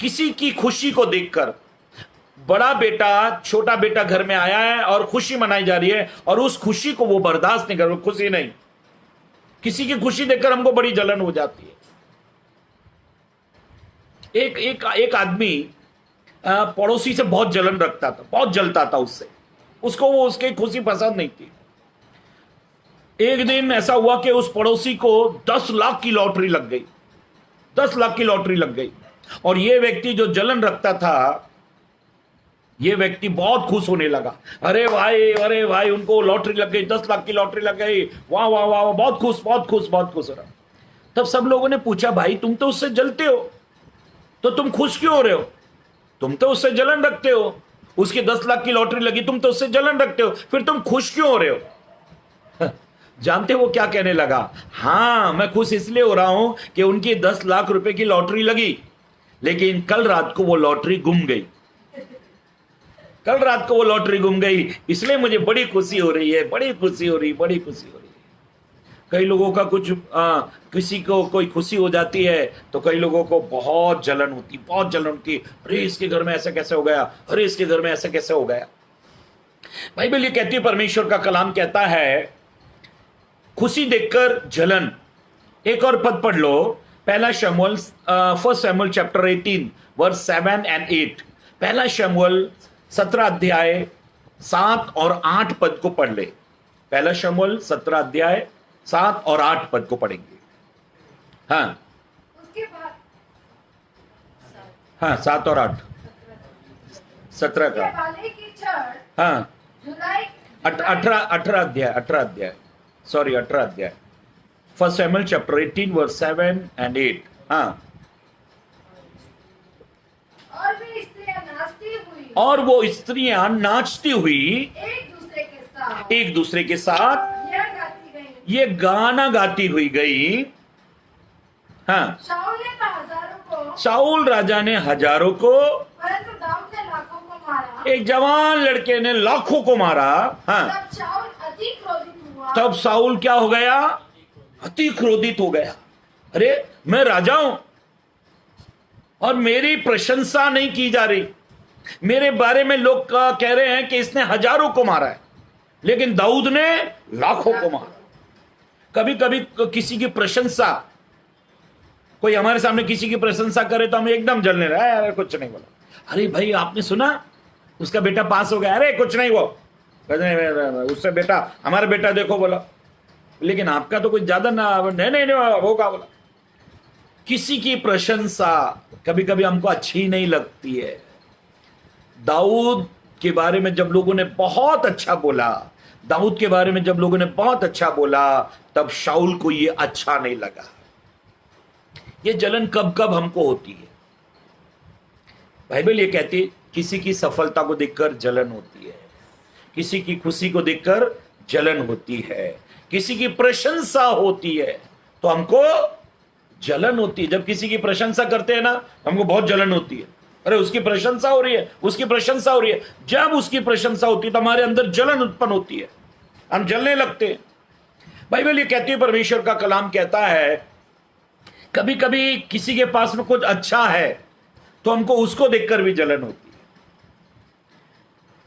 किसी की खुशी को देखकर, बड़ा बेटा छोटा बेटा घर में आया है और खुशी मनाई जा रही है और उस खुशी को वो बर्दाश्त नहीं कर रहा। खुशी नहीं, किसी की खुशी देखकर हमको बड़ी जलन हो जाती है। एक आदमी पड़ोसी से बहुत जलन रखता था, बहुत जलता था उससे, उसको वो उसकी खुशी पसंद नहीं थी। एक दिन ऐसा हुआ कि उस पड़ोसी को 10 लाख की लॉटरी लग गई। 10 लाख की लॉटरी लग गई और ये व्यक्ति जो जलन रखता था, ये व्यक्ति बहुत खुश होने लगा। अरे भाई उनको लॉटरी लग गई, 10 लाख की लॉटरी लग गई, वाह वाह वाह, बहुत खुश हो रहा। तब सब लोगों ने पूछा, भाई तुम तो उससे जलते हो, तो तुम खुश क्यों हो रहे हो? तुम तो उससे जलन रखते हो, उसकी 10 लाख की लॉटरी लगी, तुम तो उससे जलन रखते हो, फिर तुम खुश क्यों हो रहे हो? जानते वो क्या कहने लगा? हाँ, मैं खुश इसलिए हो रहा हूं कि उनकी 10 लाख रुपए की लॉटरी लगी, लेकिन कल रात को वो लॉटरी गुम गई। कल रात को वो लॉटरी गुम गई, इसलिए मुझे बड़ी खुशी हो रही है, बड़ी खुशी हो रही है। कई लोगों का किसी को कोई खुशी हो जाती है तो कई लोगों को बहुत जलन होती। अरे इसके घर में ऐसा कैसे हो गया, अरे इसके घर में ऐसा कैसे हो गया। बाइबल ये कहती है, परमेश्वर का कलाम कहता है, खुशी देखकर जलन। एक और पद पढ़ लो, पहला शमूएल, 1 शमूएल चैप्टर 18 वर्स 7 and 8। पहला शमूएल 17 अध्याय 7 और 8 पद को पढ़ ले। पहला शमूएल 17 अध्याय 7 और 8 पद को पढ़ेंगे। हाँ उसके बाद हाँ 7 और 8, 17 का। वाले की छड़ हाँ जुलाई 18 अध्याय 1 शमूएल चैप्टर 18 वर्स 7 and 8। हाँ, और वो स्त्रियां नाचती हुई एक दूसरे के साथ ये गाना गाती हुई गई। हाँ, शाऊल राजा ने हजारों को, परंतु दाऊद ने लाखों को मारा। एक जवान लड़के ने लाखों को मारा। हाँ, तब शाऊल क्या हो गया? अति क्रोधित हो गया। अरे मैं राजा हूं और मेरी प्रशंसा नहीं की जा रही, मेरे बारे में लोग कह रहे हैं कि इसने हजारों को मारा है, लेकिन दाऊद ने लाखों को मारा। कभी कभी किसी की प्रशंसा, कोई हमारे सामने किसी की प्रशंसा करे तो हम एकदम जलने रहे, अरे कुछ नहीं बोला। अरे भाई आपने सुना उसका बेटा पास हो गया? अरे कुछ नहीं, वो उससे बेटा, हमारा बेटा देखो बोला, लेकिन आपका तो कुछ ज्यादा ना, नहीं होगा बोला। किसी की प्रशंसा कभी कभी हमको अच्छी नहीं लगती है। दाऊद के बारे में जब लोगों ने बहुत अच्छा बोला, दाऊद के बारे में जब लोगों ने बहुत अच्छा बोला, तब शाऊल को ये अच्छा नहीं लगा। ये जलन कब कब हमको होती है? बाइबल ये कहती है, किसी की सफलता को देखकर जलन होती है, किसी की खुशी को देखकर जलन होती है, किसी की प्रशंसा होती है तो हमको जलन होती है। जब किसी की प्रशंसा करते हैं ना, हमको बहुत जलन होती है। अरे उसकी प्रशंसा हो रही है, उसकी प्रशंसा हो रही है। जब उसकी प्रशंसा होती है तो हमारे अंदर जलन उत्पन्न होती है, हम जलने लगते हैं। बाइबल ये कहती है, परमेश्वर का कलाम कहता है, कभी कभी किसी के पास में कुछ अच्छा है तो हमको उसको देखकर भी जलन होती है।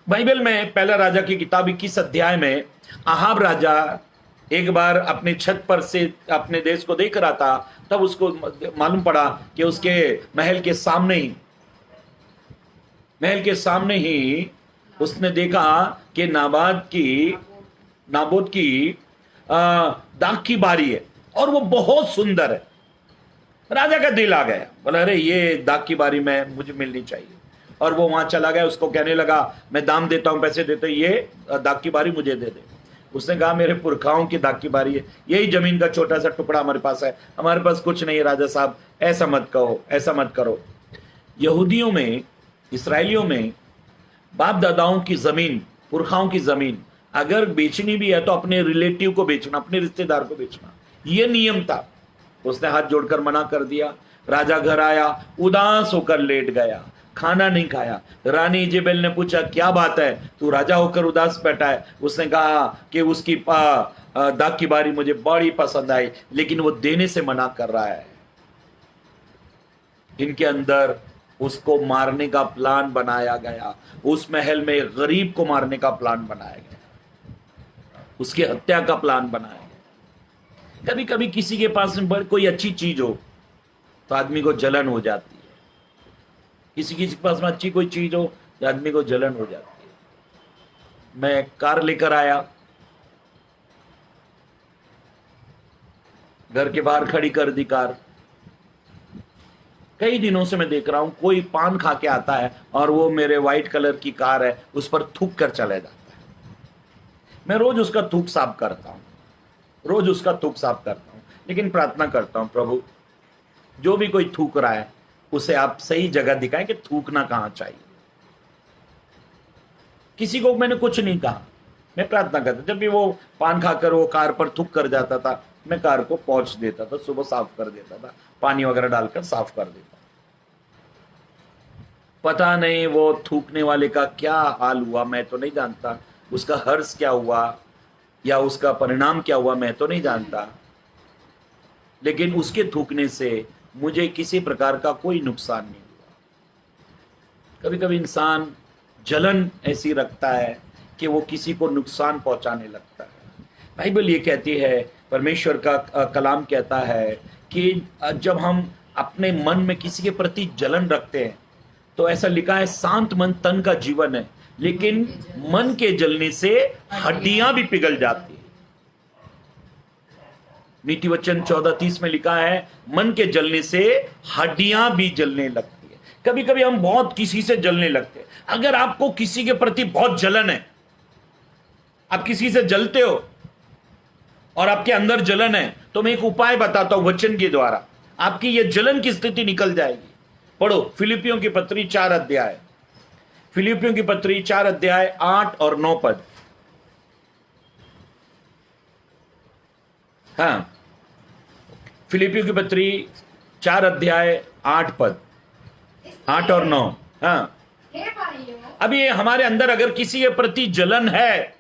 बाइबल में पहला राजा की किताब 21 अध्याय में आहाब राजा एक बार अपने छत पर से अपने देश को देख रहा था, तब उसको मालूम पड़ा कि उसके महल के सामने ही उसने देखा कि नाबोत की दाख की बारी है और वो बहुत सुंदर है। राजा का दिल आ गया, बोला अरे ये दाख की बारी में मुझे मिलनी चाहिए। और वो वहां चला गया, उसको कहने लगा मैं दाम देता हूं, पैसे देता हूं, ये दाख की बारी मुझे दे दे। उसने कहा मेरे पुरखाओं की दाख की बारी है, यही जमीन का छोटा सा टुकड़ा हमारे पास है, हमारे पास कुछ नहीं है। राजा साहब ऐसा मत कहो, ऐसा मत करो। यहूदियों में, इसराइलियों में बाप दादाओं की जमीन, पुरखाओं की जमीन अगर बेचनी भी है तो अपने रिलेटिव को बेचना, अपने रिश्तेदार को बेचना, ये नियम था। उसने हाथ जोड़कर मना कर दिया। राजा घर आया, उदास होकर लेट गया, खाना नहीं खाया। रानी इजेबेल ने पूछा क्या बात है, तू राजा होकर उदास बैठा है? उसने कहा कि उसकी दाख की बारी मुझे बड़ी पसंद आई, लेकिन वो देने से मना कर रहा है। इनके अंदर उसको मारने का प्लान बनाया गया, उस महल में गरीब को मारने का प्लान बनाया गया, उसकी हत्या का प्लान बनाया गया। कभी कभी किसी के पास में कोई अच्छी चीज हो तो आदमी को जलन हो जाती है, किसी के पास में अच्छी कोई चीज हो तो आदमी को जलन हो जाती है। मैं कार लेकर आया, घर के बाहर खड़ी कर दी कार। कई दिनों से मैं देख रहा हूं कोई पान खा के आता है और वो मेरे व्हाइट कलर की कार है उस पर थूक कर चला जाता है। मैं रोज उसका थूक साफ करता हूं, लेकिन प्रार्थना करता हूं प्रभु जो भी कोई थूक रहा है उसे आप सही जगह दिखाएं कि थूकना कहां चाहिए। किसी को मैंने कुछ नहीं कहा, मैं प्रार्थना करता। जब भी वो पान खाकर वो कार पर थूक कर जाता था, मैं कार को पोंछ देता था, सुबह साफ कर देता था, पानी वगैरह डालकर साफ कर देता। पता नहीं वो थूकने वाले का क्या हाल हुआ, मैं तो नहीं जानता। उसका हर्ष क्या हुआ या उसका परिणाम क्या हुआ, मैं तो नहीं जानता। लेकिन उसके थूकने से मुझे किसी प्रकार का कोई नुकसान नहीं हुआ। कभी कभी इंसान जलन ऐसी रखता है कि वो किसी को नुकसान पहुंचाने लगता है। बाइबल ये कहती है, परमेश्वर का कलाम कहता है कि जब हम अपने मन में किसी के प्रति जलन रखते हैं तो ऐसा लिखा है शांत मन तन का जीवन है, लेकिन मन के जलने से हड्डियां भी पिघल जाती है। नीति वचन 14:30 में लिखा है मन के जलने से हड्डियां भी जलने लगती है। कभी कभी हम बहुत किसी से जलने लगते हैं। अगर आपको किसी के प्रति बहुत जलन है, आप किसी से जलते हो और आपके अंदर जलन है, तो मैं एक उपाय बताता हूं वचन के द्वारा, आपकी ये जलन की स्थिति निकल जाएगी। पढ़ो फिलिपियों की पत्री 4 अध्याय, फिलिपियों की पत्री 4 अध्याय 8 और 9 पद। हाँ, फिलिपियों की पत्री 4 अध्याय 8 पद, 8 और 9। हाँ, हे भाइयों, अब ये हमारे अंदर अगर किसी के प्रति जलन है,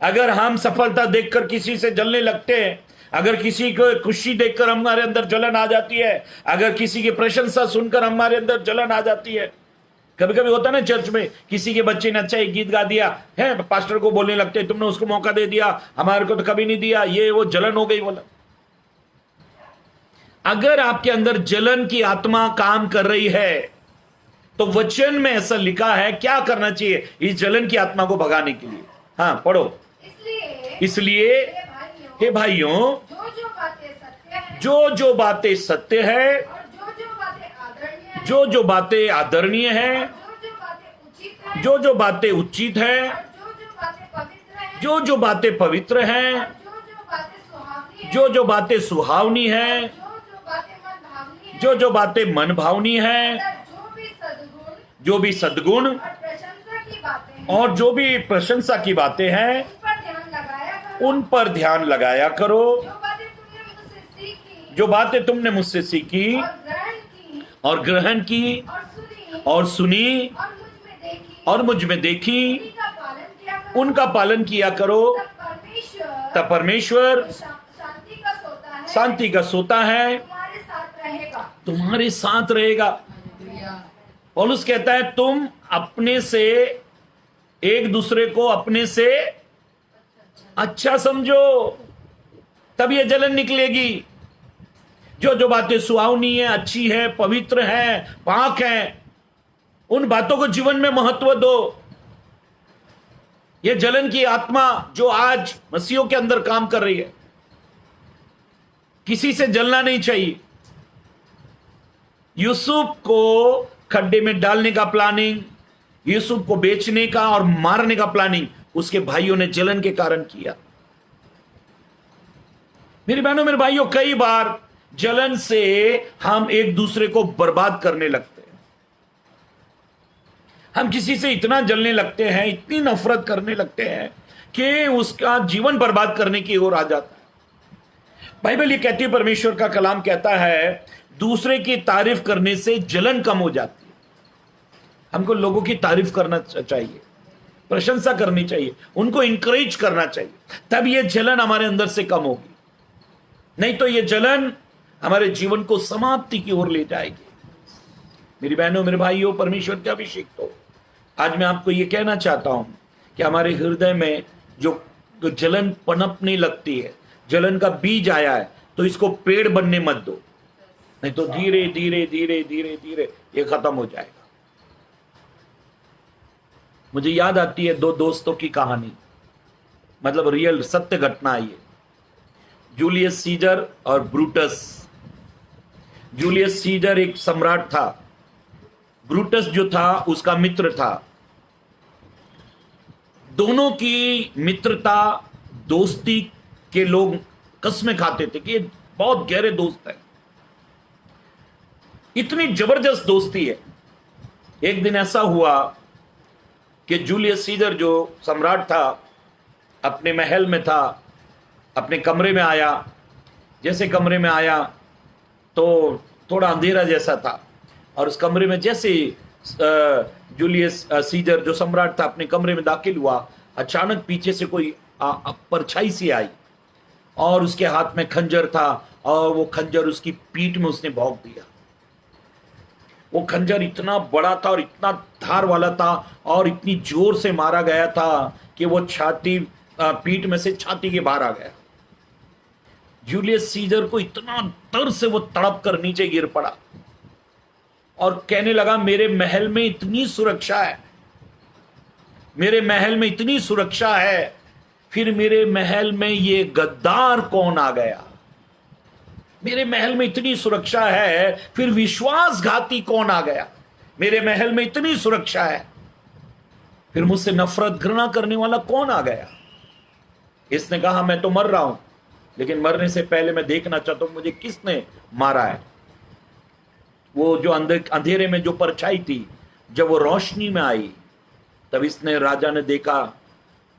अगर हम सफलता देखकर किसी से जलने लगते हैं, अगर किसी को खुशी देखकर हमारे अंदर जलन आ जाती है, अगर किसी की प्रशंसा सुनकर हमारे अंदर जलन आ जाती है। कभी कभी होता है ना, चर्च में किसी के बच्चे ने अच्छा एक गीत गा दिया है, पास्टर को बोलने लगते हैं तुमने उसको मौका दे दिया, हमारे को तो कभी नहीं दिया, ये वो जलन हो गई। बोला अगर आपके अंदर जलन की आत्मा काम कर रही है तो वचन में ऐसा लिखा है क्या करना चाहिए इस जलन की आत्मा को भगाने के लिए। हाँ पढ़ो, इसलिए हे भाइयों, जो जो बातें सत्य है, जो जो बातें आदरणीय है, जो जो बातें उचित है, जो जो बातें पवित्र हैं, जो जो बातें सुहावनी है, जो जो बातें मन भावनी है, जो भी सद्गुण और जो भी प्रशंसा की बातें हैं, उन पर ध्यान लगाया करो। जो बातें तुमने मुझसे सीखी और ग्रहण की और सुनी और मुझ में देखी, उनका पालन किया करो, तब परमेश्वर शांति का सोता है तुम्हारे साथ रहेगा। पौलुस कहता है तुम अपने से, एक दूसरे को अपने से अच्छा समझो, तब ये जलन निकलेगी। जो जो बातें सुहावनी है, अच्छी है, पवित्र है, पाक है, उन बातों को जीवन में महत्व दो। ये जलन की आत्मा जो आज मसीहों के अंदर काम कर रही है, किसी से जलना नहीं चाहिए। यूसुफ को खड्डे में डालने का प्लानिंग, यूसुफ को बेचने का और मारने का प्लानिंग उसके भाइयों ने जलन के कारण किया। मेरी बहनों, मेरे भाइयों, कई बार जलन से हम एक दूसरे को बर्बाद करने लगते हैं। हम किसी से इतना जलने लगते हैं, इतनी नफरत करने लगते हैं कि उसका जीवन बर्बाद करने की ओर आ जाता है। बाइबल ये कहती है, परमेश्वर का कलाम कहता है, दूसरे की तारीफ करने से जलन कम हो जाती है। हमको लोगों की तारीफ करना चाहिए, प्रशंसा करनी चाहिए, उनको इंकरेज करना चाहिए, तब ये जलन हमारे अंदर से कम होगी। नहीं तो ये जलन हमारे जीवन को समाप्ति की ओर ले जाएगी। मेरी बहनों, मेरे भाइयों, परमेश्वर के अभिषिक्त हो, आज मैं आपको ये कहना चाहता हूं कि हमारे हृदय में जो जलन पनपने लगती है, जलन का बीज आया है, तो इसको पेड़ बनने मत दो, नहीं तो धीरे धीरे धीरे धीरे धीरे ये खत्म हो जाएगा। मुझे याद आती है दो दोस्तों की कहानी, मतलब रियल सत्य घटना है ये, जूलियस सीजर और ब्रूटस। जूलियस सीजर एक सम्राट था, ब्रूटस जो था उसका मित्र था। दोनों की मित्रता, दोस्ती के लोग कसमें खाते थे कि ये बहुत गहरे दोस्त हैं, इतनी जबरदस्त दोस्ती है। एक दिन ऐसा हुआ कि जूलियस सीजर जो सम्राट था अपने महल में था, अपने कमरे में आया। जैसे कमरे में आया तो थोड़ा अंधेरा जैसा था, और उस कमरे में जैसे जूलियस सीजर जो सम्राट था अपने कमरे में दाखिल हुआ, अचानक पीछे से कोई परछाई सी आई और उसके हाथ में खंजर था, और वो खंजर उसकी पीठ में उसने भोंक दिया। वो खंजर इतना बड़ा था और इतना धार वाला था और इतनी जोर से मारा गया था कि वो छाती, पीठ में से छाती के बाहर आ गया। जूलियस सीजर को इतना डर से वो तड़प कर नीचे गिर पड़ा और कहने लगा, मेरे महल में इतनी सुरक्षा है, मेरे महल में इतनी सुरक्षा है, फिर मेरे महल में ये गद्दार कौन आ गया? मेरे महल में इतनी सुरक्षा है, फिर विश्वासघाती कौन आ गया? मेरे महल में इतनी सुरक्षा है, फिर मुझसे नफरत घृणा करने वाला कौन आ गया? इसने कहा, मैं तो मर रहा हूं, लेकिन मरने से पहले मैं देखना चाहता हूं मुझे किसने मारा है। वो जो अंधेरे में जो परछाई थी, जब वो रोशनी में आई, तब इसने, राजा ने देखा,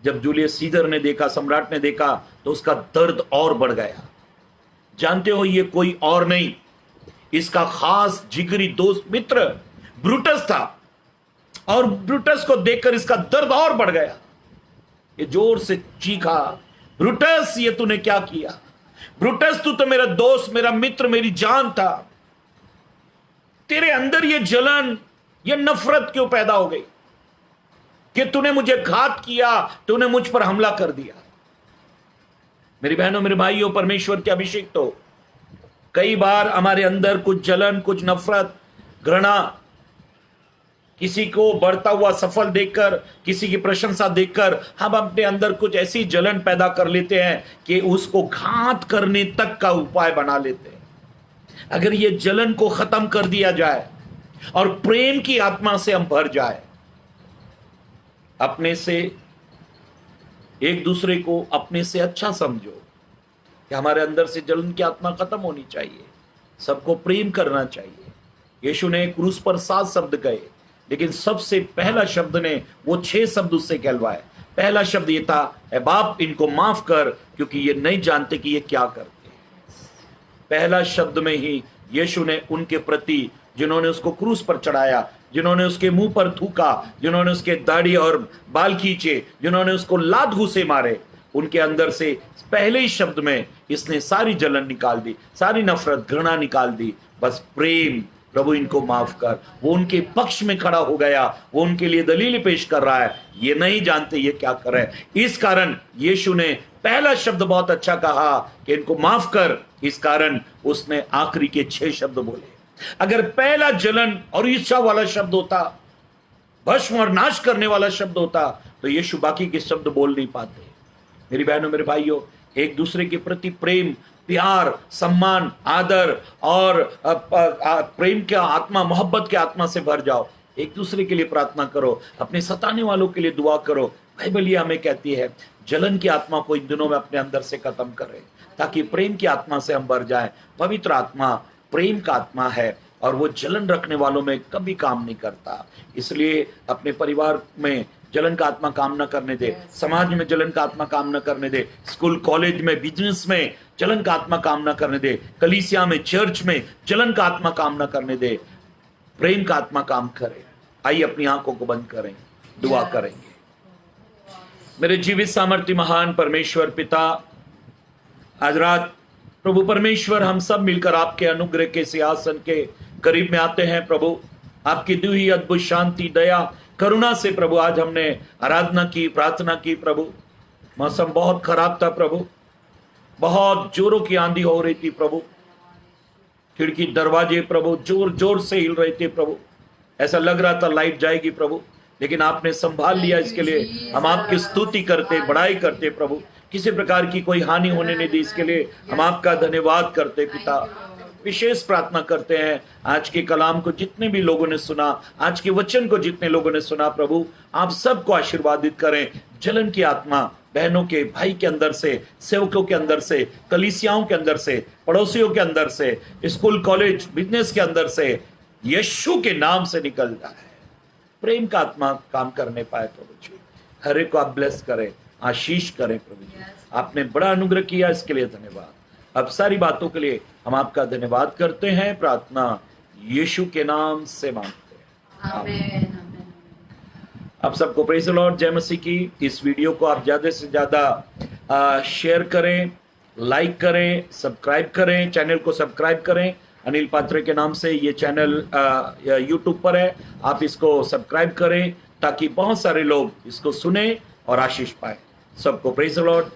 जब जूलियस सीजर ने देखा, सम्राट ने देखा, तो उसका दर्द और बढ़ गया। जानते हो, ये कोई और नहीं, इसका खास जिगरी दोस्त मित्र ब्रूटस था, और ब्रूटस को देखकर इसका दर्द और बढ़ गया। ये जोर से चीखा, ब्रूटस, ये तूने क्या किया? ब्रूटस, तू तो मेरा दोस्त, मेरा मित्र, मेरी जान था, तेरे अंदर ये जलन, ये नफरत क्यों पैदा हो गई कि तूने मुझे घात किया, तूने मुझ पर हमला कर दिया? मेरी बहनों, मेरे भाइयों, परमेश्वर के अभिषेक, तो कई बार हमारे अंदर कुछ जलन, कुछ नफरत, घृणा, किसी को बढ़ता हुआ सफल देखकर, किसी की प्रशंसा देखकर हम अपने अंदर कुछ ऐसी जलन पैदा कर लेते हैं कि उसको घात करने तक का उपाय बना लेते हैं। अगर ये जलन को खत्म कर दिया जाए और प्रेम की आत्मा से हम भर जाए, अपने से, एक दूसरे को अपने से अच्छा समझो, कि हमारे अंदर से जलन की आत्मा खत्म होनी चाहिए, सबको प्रेम करना चाहिए। यीशु ने क्रूस पर 7 शब्द कहे, लेकिन सबसे पहला शब्द ने वो 6 शब्द उससे कहलवाए। पहला शब्द ये था, ऐ बाप, इनको माफ कर, क्योंकि ये नहीं जानते कि ये क्या करते हैं। पहला शब्द में ही यीशु ने उनके प्रति, जिन्होंने उसको क्रूस पर चढ़ाया, जिन्होंने उसके मुंह पर थूका, जिन्होंने उसके दाढ़ी और बाल खींचे, जिन्होंने उसको लात घूसे मारे, उनके अंदर से पहले ही शब्द में इसने सारी जलन निकाल दी, सारी नफरत, घृणा निकाल दी। बस प्रेम प्रभु इनको माफ कर। वो उनके पक्ष में खड़ा हो गया, वो उनके लिए दलील पेश कर रहा है, ये नहीं जानते ये क्या कर रहे हैं। इस कारण यीशु ने पहला शब्द बहुत अच्छा कहा कि इनको माफ कर, इस कारण उसने आखिरी के 6 शब्द बोले। अगर पहला जलन और ईर्ष्या वाला शब्द होता, भस्म और नाश करने वाला शब्द होता, तो यीशु बाकी के शब्द बोल नहीं पाते। मेरी बहनों मेरे भाइयों, एक दूसरे के प्रति प्रेम, प्यार, सम्मान, आदर और प्रेम के आत्मा, मोहब्बत के आत्मा से भर जाओ। एक दूसरे के लिए प्रार्थना करो, अपने सताने वालों के लिए दुआ करो। बाइबल ये हमें कहती है जलन की आत्मा को इन दिनों में अपने अंदर से खत्म करें, ताकि प्रेम की आत्मा से हम भर जाएं। पवित्र आत्मा प्रेम का आत्मा है और वो जलन रखने वालों में कभी काम नहीं करता। इसलिए अपने परिवार में जलन का आत्मा काम न करने दे, समाज में जलन का आत्मा काम न करने दे, स्कूल कॉलेज में बिजनेस में जलन का आत्मा काम न करने दे, कलीसिया में चर्च में जलन का आत्मा काम न करने दे, प्रेम का आत्मा काम करे। आइए अपनी आंखों को बंद करें, दुआ करेंगे। मेरे जीवित सामर्थ्य महान परमेश्वर पिता, आज रात प्रभु परमेश्वर हम सब मिलकर आपके अनुग्रह के सिंहासन के करीब में आते हैं। प्रभु आपकी दी हुई अद्भुत शांति, दया, करुणा से प्रभु आज हमने आराधना की, प्रार्थना की। प्रभु मौसम बहुत खराब था प्रभु, बहुत जोरों की आंधी हो रही थी प्रभु, खिड़की दरवाजे प्रभु जोर जोर से हिल रहे थे प्रभु, ऐसा लग रहा था लाइट जाएगी प्रभु, लेकिन आपने संभाल लिया। इसके लिए हम आपकी स्तुति करते, बड़ाई करते प्रभु। किसी प्रकार की कोई हानि होने नहीं दी, इसके लिए हम आपका धन्यवाद करते पिता। विशेष प्रार्थना करते हैं आज के कलाम को जितने भी लोगों ने सुना, आज के वचन को जितने लोगों ने सुना, प्रभु आप सबको आशीर्वादित करें। जलन की आत्मा बहनों के, भाई के अंदर से, सेवकों के अंदर से, कलीसियाओं के अंदर से, पड़ोसियों के अंदर से, स्कूल कॉलेज बिजनेस के अंदर से यीशु के नाम से निकलता है। प्रेम का आत्मा काम करने पाए प्रभु जी। हर एक को आप ब्लेस करें, आशीष करें प्रभु जी। आपने बड़ा अनुग्रह किया, इसके लिए धन्यवाद। अब सारी बातों के लिए हम आपका धन्यवाद करते हैं। प्रार्थना यीशु के नाम से मांगते हैं, आमीन। आप सबको प्रेज़ द लॉर्ड, जय मसीह की। इस वीडियो को आप ज्यादा से ज्यादा शेयर करें, लाइक करें, सब्सक्राइब करें, चैनल को सब्सक्राइब करें। अनिल पात्रे के नाम से ये चैनल यूट्यूब पर है, आप इसको सब्सक्राइब करें ताकि बहुत सारे लोग इसको सुने और आशीष पाए। सबको प्रेज़ द लॉर्ड,